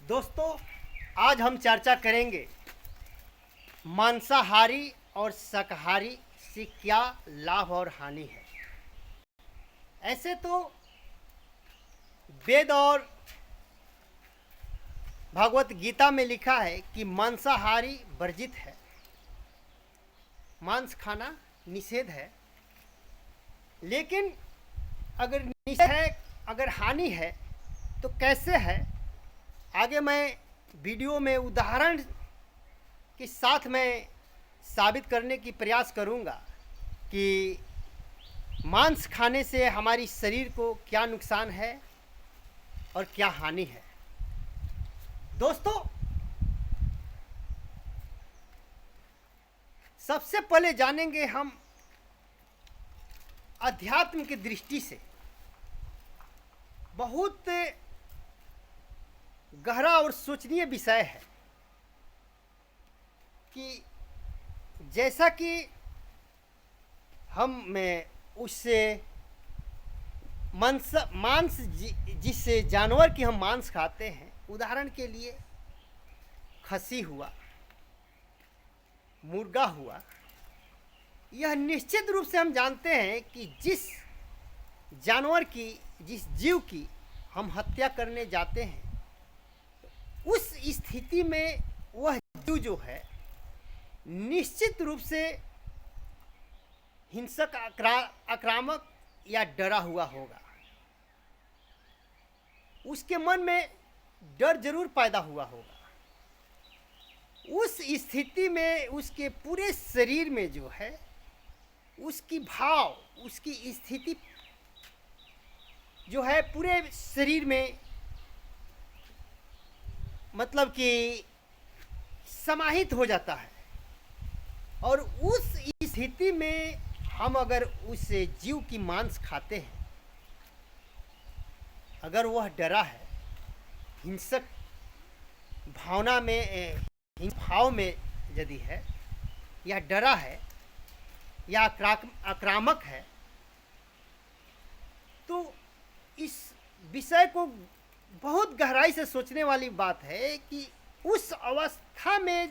दोस्तों, आज हम चर्चा करेंगे मांसाहारी और शाकाहारी से क्या लाभ और हानि है। ऐसे तो वेद और भगवत गीता में लिखा है कि मांसाहारी वर्जित है, मांस खाना निषेध है। लेकिन अगर निषेध है, अगर हानि है तो कैसे है, आगे मैं वीडियो में उदाहरण के साथ मैं साबित करने की प्रयास करूंगा कि मांस खाने से हमारी शरीर को क्या नुकसान है और क्या हानि है। दोस्तों, सबसे पहले जानेंगे हम अध्यात्म की दृष्टि से। बहुत गहरा और सोचनीय विषय है कि जैसा कि हम में उससे मांस जिस जानवर की हम मांस खाते हैं, उदाहरण के लिए खसी हुआ, मुर्गा हुआ, यह निश्चित रूप से हम जानते हैं कि जिस जानवर की, जिस जीव की हम हत्या करने जाते हैं, उस स्थिति में वह जीव जो है निश्चित रूप से हिंसक, आक्रामक या डरा हुआ होगा। उसके मन में डर जरूर पैदा हुआ होगा। उस स्थिति में उसके पूरे शरीर में जो है उसकी भाव, उसकी स्थिति जो है पूरे शरीर में मतलब कि समाहित हो जाता है। और उस स्थिति में हम अगर उस जीव की मांस खाते हैं, अगर वह डरा है, हिंसक भावना में, भाव में यदि है, या डरा है या आक्रामक है, तो इस विषय को बहुत गहराई से सोचने वाली बात है कि उस अवस्था में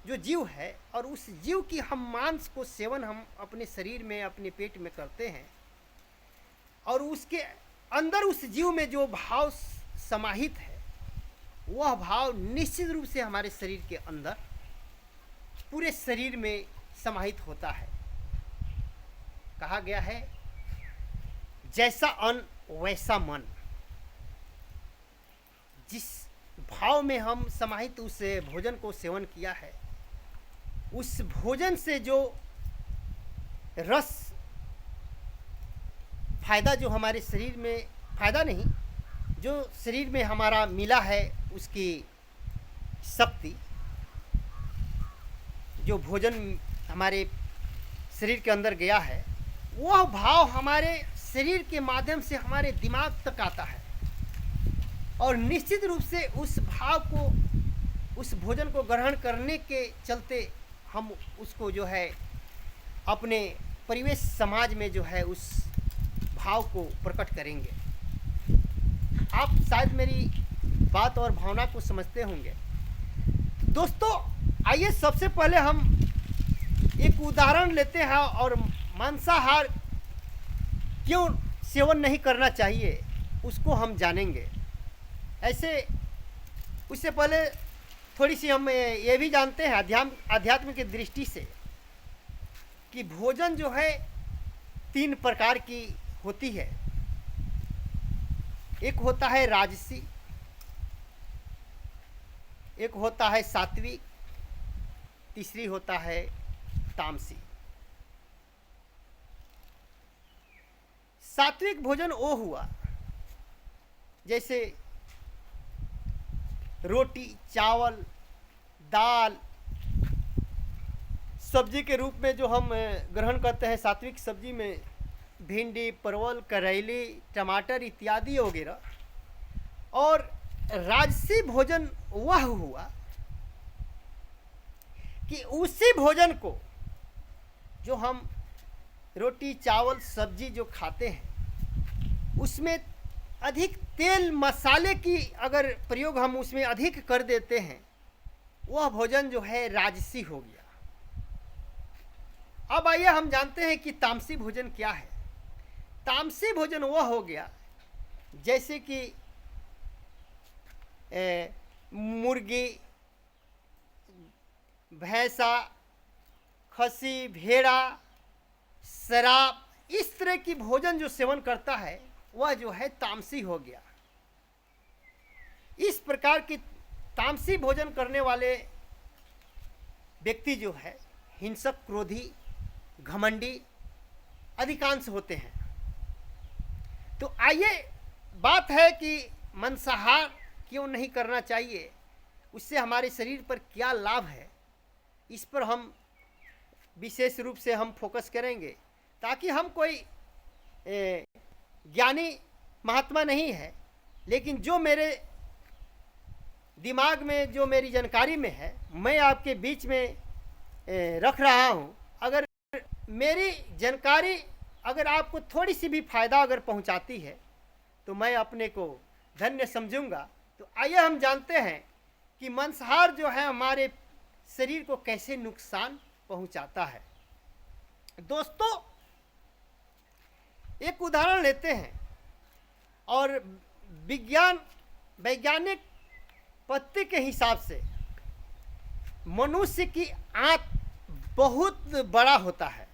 जो जीव है और उस जीव की हम मांस को सेवन हम अपने शरीर में, अपने पेट में करते हैं, और उसके अंदर उस जीव में जो भाव समाहित है, वह भाव निश्चित रूप से हमारे शरीर के अंदर, पूरे शरीर में समाहित होता है। कहा गया है, जैसा अन्न वैसा मन। जिस भाव में हम समाहित उस भोजन को सेवन किया है, उस भोजन से जो रस, फायदा जो हमारे शरीर में, फायदा नहीं, जो शरीर में हमारा मिला है, उसकी शक्ति, जो भोजन हमारे शरीर के अंदर गया है, वह भाव हमारे शरीर के माध्यम से हमारे दिमाग तक आता है। और निश्चित रूप से उस भाव को, उस भोजन को ग्रहण करने के चलते हम उसको जो है अपने परिवेश, समाज में जो है उस भाव को प्रकट करेंगे। आप शायद मेरी बात और भावना को समझते होंगे। दोस्तों, आइए सबसे पहले हम एक उदाहरण लेते हैं और मांसाहार क्यों सेवन नहीं करना चाहिए उसको हम जानेंगे। ऐसे उससे पहले थोड़ी सी हम ये भी जानते हैं अध्यात्म की दृष्टि से कि भोजन जो है 3 प्रकार की होती है। एक होता है राजसी, एक होता है सात्विक, तीसरी होता है तामसी। सात्विक भोजन वो हुआ जैसे रोटी, चावल, दाल, सब्जी के रूप में जो हम ग्रहण करते हैं। सात्विक सब्जी में भिंडी, परवल, करेली, टमाटर इत्यादि वगैरह। और राजसी भोजन वह हुआ कि उसी भोजन को जो हम रोटी, चावल, सब्जी जो खाते हैं, उसमें अधिक तेल मसाले की अगर प्रयोग हम उसमें अधिक कर देते हैं, वह भोजन जो है राजसी हो गया। अब आइए हम जानते हैं कि तामसी भोजन क्या है। तामसी भोजन वह हो गया जैसे कि मुर्गी, भैंसा, खसी, भेड़ा, शराब, इस तरह की भोजन जो सेवन करता है वह जो है तामसी हो गया। इस प्रकार की तामसी भोजन करने वाले व्यक्ति जो है हिंसक, क्रोधी, घमंडी अधिकांश होते हैं। तो आइए बात है कि मांसाहार क्यों नहीं करना चाहिए, उससे हमारे शरीर पर क्या लाभ है, इस पर हम विशेष रूप से हम फोकस करेंगे, ताकि हम कोई ज्ञानी महात्मा नहीं है, लेकिन जो मेरे दिमाग में, जो मेरी जानकारी में है, मैं आपके बीच में रख रहा हूँ। अगर मेरी जानकारी अगर आपको थोड़ी सी भी फायदा अगर पहुँचाती है तो मैं अपने को धन्य समझूंगा। तो आइए हम जानते हैं कि मांसाहार जो है हमारे शरीर को कैसे नुकसान पहुंचाता है। दोस्तों, एक उदाहरण लेते हैं और वैज्ञानिक पद्धति के हिसाब से मनुष्य की आंत बहुत बड़ा होता है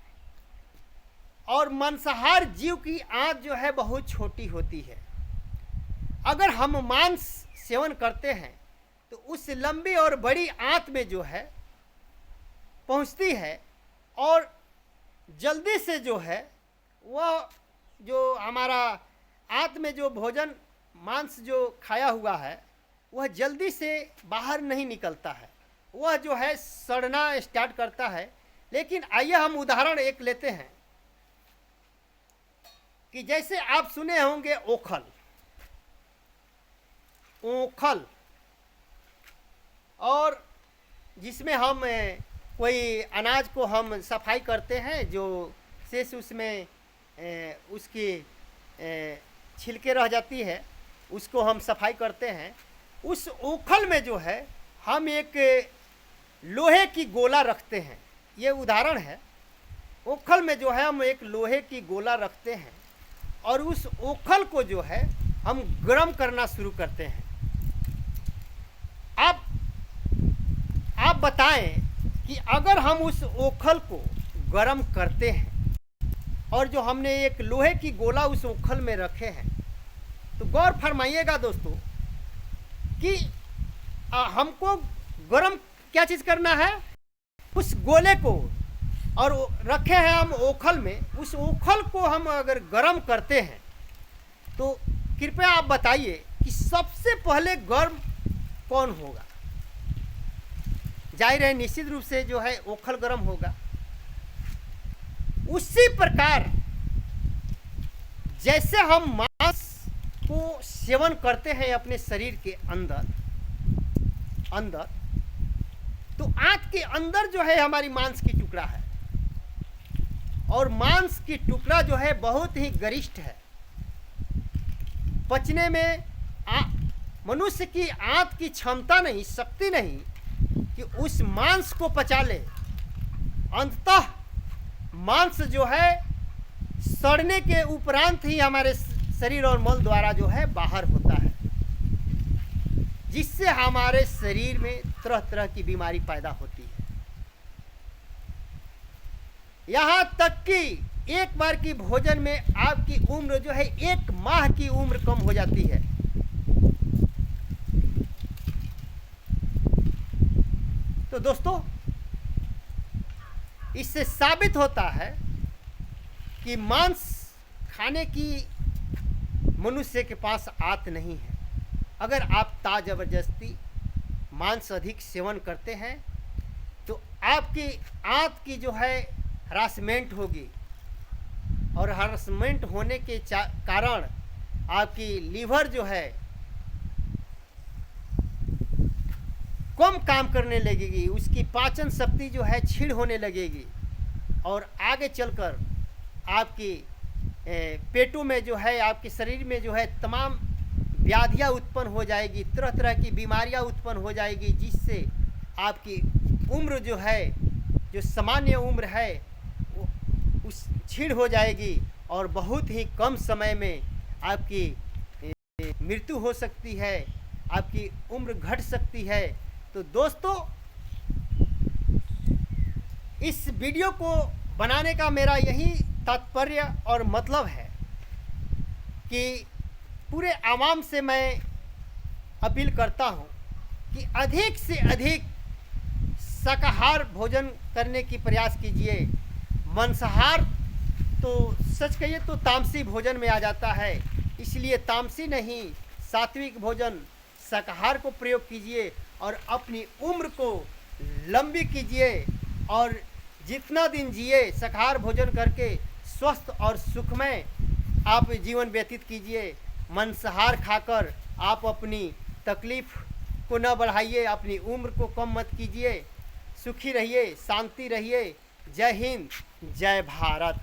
और मांसाहार जीव की आंत जो है बहुत छोटी होती है। अगर हम मांस सेवन करते हैं तो उस लंबी और बड़ी आंत में जो है पहुंचती है और जल्दी से जो है वह जो हमारा आंत में जो भोजन मांस जो खाया हुआ है वह जल्दी से बाहर नहीं निकलता है, वह जो है सड़ना स्टार्ट करता है। लेकिन आइए हम उदाहरण एक लेते हैं कि जैसे आप सुने होंगे ओखल, और जिसमें हम कोई अनाज को हम सफाई करते हैं, जो शेष उसमें उसकी छिलके रह जाती है, उसको हम सफाई करते हैं। उस ओखल में जो है हम एक लोहे की गोला रखते हैं, ये उदाहरण है। ओखल में जो है हम एक लोहे की गोला रखते हैं और उस ओखल को जो है हम गर्म करना शुरू करते हैं। आप बताएं कि अगर हम उस ओखल को गर्म करते हैं और जो हमने एक लोहे की गोला उस ओखल में रखे हैं, तो गौर फरमाइएगा दोस्तों कि हमको गर्म क्या चीज़ करना है, उस गोले को, और रखे हैं हम ओखल में, उस ओखल को हम अगर गर्म करते हैं तो कृपया आप बताइए कि सबसे पहले गर्म कौन होगा। जाहिर है निश्चित रूप से जो है ओखल गर्म होगा। उसी प्रकार जैसे हम मांस को सेवन करते हैं अपने शरीर के अंदर तो आंत के अंदर जो है हमारी मांस की टुकड़ा है और मांस की टुकड़ा जो है बहुत ही गरिष्ठ है। पचने में मनुष्य की आंत की क्षमता नहीं, शक्ति नहीं कि उस मांस को पचा ले। अंततः मांस जो है सड़ने के उपरांत ही हमारे शरीर और मल द्वारा जो है बाहर होता है, जिससे हमारे शरीर में तरह तरह की बीमारी पैदा होती है। यहाँ तक कि एक बार की भोजन में आपकी उम्र जो है 1 माह की उम्र कम हो जाती है। तो दोस्तों, इससे साबित होता है कि मांस खाने की मनुष्य के पास आत नहीं है। अगर आप जबरदस्ती मांस अधिक सेवन करते हैं तो आपकी आंत की जो है हरासमेंट होगी और हरासमेंट होने के कारण आपकी लीवर जो है कम काम करने लगेगी, उसकी पाचन शक्ति जो है क्षीण होने लगेगी और आगे चलकर आपकी पेटों में जो है, आपके शरीर में जो है तमाम व्याधियाँ उत्पन्न हो जाएगी, तरह तरह की बीमारियाँ उत्पन्न हो जाएगी, जिससे आपकी उम्र जो है, जो सामान्य उम्र है, वो उस छीड़ हो जाएगी और बहुत ही कम समय में आपकी मृत्यु हो सकती है, आपकी उम्र घट सकती है। तो दोस्तों, इस वीडियो को बनाने का मेरा यही तात्पर्य और मतलब है कि पूरे आवाम से मैं अपील करता हूँ कि अधिक से अधिक शाकाहार भोजन करने की प्रयास कीजिए। मांसाहार तो सच कहिए तो तामसी भोजन में आ जाता है, इसलिए तामसी नहीं, सात्विक भोजन शाकाहार को प्रयोग कीजिए और अपनी उम्र को लंबी कीजिए और जितना दिन जिए शाकाहार भोजन करके स्वस्थ और सुखमय आप जीवन व्यतीत कीजिए। मांसाहार खाकर आप अपनी तकलीफ़ को न बढ़ाइए, अपनी उम्र को कम मत कीजिए। सुखी रहिए, शांति रहिए। जय हिंद, जय भारत।